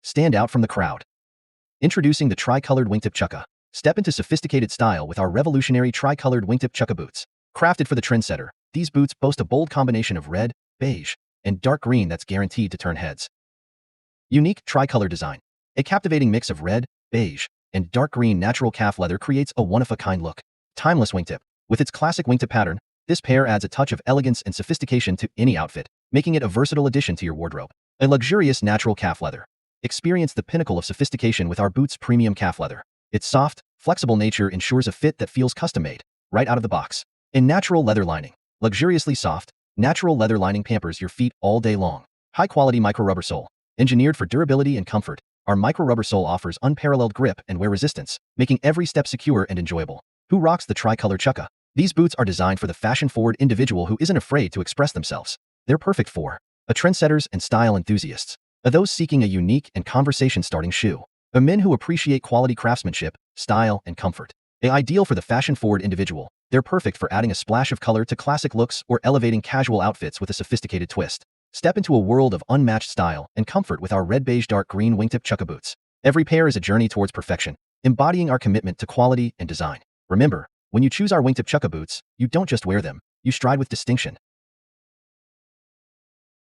stand out from the crowd. Introducing the Tri-Colored Wingtip Chukka. Step into sophisticated style with our revolutionary Tri-Colored Wingtip Chukka Boots. Crafted for the trendsetter, these boots boast a bold combination of red, beige, and dark green that's guaranteed to turn heads. Unique tri-color design. A captivating mix of red, beige, and dark green natural calf leather creates a one-of-a-kind look. Timeless wingtip. With its classic wingtip pattern, this pair adds a touch of elegance and sophistication to any outfit, making it a versatile addition to your wardrobe. A luxurious natural calf leather. Experience the pinnacle of sophistication with our boots' premium calf leather. Its soft, flexible nature ensures a fit that feels custom-made, right out of the box. A natural leather lining. Luxuriously soft, natural leather lining pampers your feet all day long. High-quality micro-rubber sole. Engineered for durability and comfort, our micro-rubber sole offers unparalleled grip and wear resistance, making every step secure and enjoyable. Who rocks the Tri-Colored Chukka? These boots are designed for the fashion-forward individual who isn't afraid to express themselves. They're perfect for trendsetters and style enthusiasts, those seeking a unique and conversation-starting shoe, men who appreciate quality craftsmanship, style, and comfort. Ideal for the fashion-forward individual, they're perfect for adding a splash of color to classic looks or elevating casual outfits with a sophisticated twist. Step into a world of unmatched style and comfort with our red beige dark green wingtip chukka boots. Every pair is a journey towards perfection, embodying our commitment to quality and design. Remember, when you choose our wingtip chukka boots, you don't just wear them, you stride with distinction.